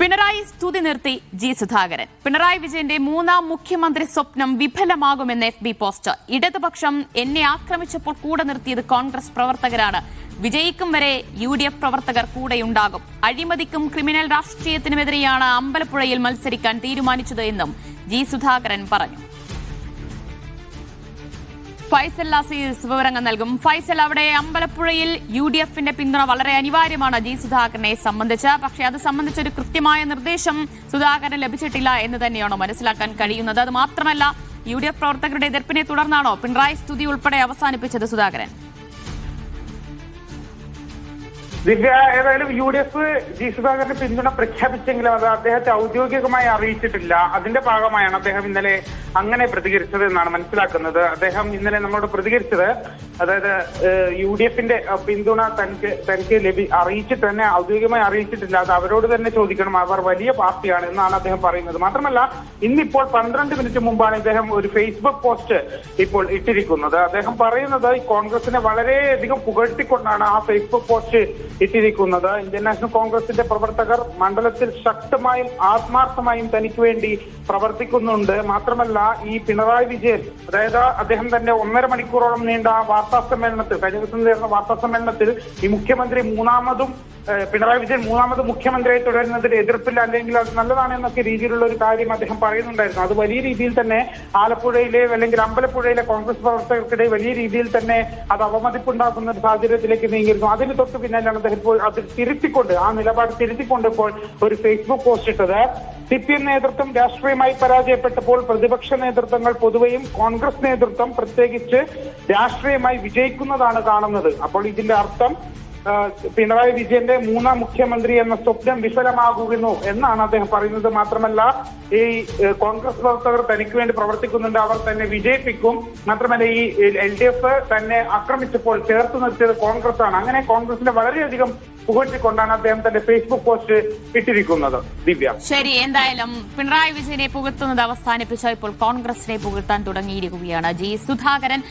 പിണറായി സ്തുതി നിർത്തി ജി സുധാകരൻ. പിണറായി വിജയന്റെ മൂന്നാം മുഖ്യമന്ത്രി സ്വപ്നം വിഫലമാകുമെന്ന് FB പോസ്റ്റ്. ഇടതുപക്ഷം എന്നെ ആക്രമിച്ചപ്പോൾ കൂടെ നിർത്തിയത് കോൺഗ്രസ് പ്രവർത്തകരാണ്. വിജയിക്കും വരെ UDF പ്രവർത്തകർ കൂടെയുണ്ടാകും. അഴിമതിക്കും ക്രിമിനൽ രാഷ്ട്രീയത്തിനുമെതിരെയാണ് അമ്പലപ്പുഴയിൽ മത്സരിക്കാൻ തീരുമാനിച്ചത് എന്നും ജി സുധാകരൻ പറഞ്ഞു. ഫൈസൽ അസീസ് വിവരങ്ങൾ നൽകും. ഫൈസൽ, അവിടെ അമ്പലപ്പുഴയിൽ UDFന്റെ പിന്തുണ വളരെ അനിവാര്യമാണ് ജി സുധാകരനെ സംബന്ധിച്ച്. പക്ഷേ അത് സംബന്ധിച്ചൊരു കൃത്യമായ നിർദ്ദേശം സുധാകരന് ലഭിച്ചിട്ടില്ല എന്ന് തന്നെയാണോ മനസ്സിലാക്കാൻ കഴിയുന്നത്? അത് മാത്രമല്ല, UDF പ്രവർത്തകരുടെ എതിർപ്പിനെ തുടർന്നാണോ പിണറായി സ്തുതി ഉൾപ്പെടെ അവസാനിപ്പിച്ചത് സുധാകരൻ? ദിവ്യ, ഏതായാലും UDF ജി സുധാകരന് പിന്തുണ പ്രഖ്യാപിച്ചെങ്കിലും അത് അദ്ദേഹത്തെ ഔദ്യോഗികമായി അറിയിച്ചിട്ടില്ല. അതിന്റെ ഭാഗമായാണ് അദ്ദേഹം ഇന്നലെ അങ്ങനെ പ്രതികരിച്ചത് എന്നാണ് മനസ്സിലാക്കുന്നത്. അദ്ദേഹം ഇന്നലെ നമ്മളോട് പ്രതികരിച്ചത്, അതായത് UDFന്റെ പിന്തുണ തനിക്ക് അറിയിച്ചിട്ട് തന്നെ ഔദ്യോഗികമായി അറിയിച്ചിട്ടില്ല, അത് അവരോട് തന്നെ ചോദിക്കണം, അവർ വലിയ പാർട്ടിയാണ് എന്നാണ് അദ്ദേഹം പറയുന്നത്. മാത്രമല്ല, ഇന്നിപ്പോൾ 12 മിനിറ്റ് മുമ്പാണ് ഇദ്ദേഹം ഒരു ഫേസ്ബുക്ക് പോസ്റ്റ് ഇപ്പോൾ ഇട്ടിരിക്കുന്നത്. അദ്ദേഹം പറയുന്നത് ഈ കോൺഗ്രസിനെ വളരെയധികം പുകഴ്ത്തിക്കൊണ്ടാണ് ആ ഫേസ്ബുക്ക് പോസ്റ്റ് ഇട്ടിരിക്കുന്നത്. ഇന്ത്യൻ നാഷണൽ കോൺഗ്രസിന്റെ പ്രവർത്തകർ മണ്ഡലത്തിൽ ശക്തമായും ആത്മാർത്ഥമായും തനിക്ക് വേണ്ടി പ്രവർത്തിക്കുന്നുണ്ട്. മാത്രമല്ല, ഈ പിണറായി വിജയൻ, അതായത് അദ്ദേഹം തന്നെ 1.5 മണിക്കൂറോളം നീണ്ട വാർത്താ സമ്മേളനത്തിൽ, കഴിഞ്ഞ ദിവസം ചേർന്ന വാർത്താ സമ്മേളനത്തിൽ ഈ മുഖ്യമന്ത്രി പിണറായി വിജയൻ മൂന്നാമത് മുഖ്യമന്ത്രിയായി തുടരുന്നതിന് എതിർപ്പില്ല, അല്ലെങ്കിൽ അത് നല്ലതാണ് എന്നൊക്കെ രീതിയിലുള്ള ഒരു കാര്യം അദ്ദേഹം പറയുന്നുണ്ടായിരുന്നു. അത് വലിയ രീതിയിൽ തന്നെ ആലപ്പുഴയിലെ അല്ലെങ്കിൽ അമ്പലപ്പുഴയിലെ കോൺഗ്രസ് പ്രവർത്തകർക്കിടെ വലിയ രീതിയിൽ തന്നെ അത് അവമതിപ്പുണ്ടാക്കുന്ന ഒരു സാഹചര്യത്തിലേക്ക് നീങ്ങിയിരുന്നു. അതിന് തൊട്ട് പിന്നാലെയാണ് അദ്ദേഹം ഇപ്പോൾ അത് തിരുത്തിക്കൊണ്ട്, ആ നിലപാട് തിരുത്തിക്കൊണ്ട് ഇപ്പോൾ ഒരു ഫേസ്ബുക്ക് പോസ്റ്റ് ഇട്ടത്. CPM നേതൃത്വം രാഷ്ട്രീയമായി പരാജയപ്പെട്ടപ്പോൾ പ്രതിപക്ഷ നേതൃത്വങ്ങൾ പൊതുവെയും കോൺഗ്രസ് നേതൃത്വം പ്രത്യേകിച്ച് രാഷ്ട്രീയമായി വിജയിക്കുന്നതാണ് കാണുന്നത്. അപ്പോൾ ഇതിന്റെ അർത്ഥം പിണറായി വിജയന്റെ മൂന്നാം മുഖ്യമന്ത്രി എന്ന സ്വപ്നം വിഫലമാകുന്നു എന്നാണ് അദ്ദേഹം പറയുന്നത്. മാത്രമല്ല, ഈ കോൺഗ്രസ് പ്രവർത്തകർ തനിക്ക് വേണ്ടി പ്രവർത്തിക്കുന്നുണ്ട്, അവർ തന്നെ വിജയിപ്പിക്കും. മാത്രമല്ല, ഈ LDF തന്നെ ആക്രമിച്ചപ്പോൾ ചേർത്ത് നിർത്തിയത് കോൺഗ്രസ് ആണ്. അങ്ങനെ കോൺഗ്രസിനെ വളരെയധികം പുകഴ്ത്തിക്കൊണ്ടാണ് അദ്ദേഹം തന്റെ ഫേസ്ബുക്ക് പോസ്റ്റ് ഇട്ടിരിക്കുന്നത്. ദിവ്യ, ശരി, എന്തായാലും പിണറായി വിജയനെ പുകഴ്ത്തുന്നത് അവസാനിപ്പിച്ച ഇപ്പോൾ കോൺഗ്രസിനെ പുകഴ്ത്താൻ തുടങ്ങിയിരിക്കുകയാണ് ജി സുധാകരൻ.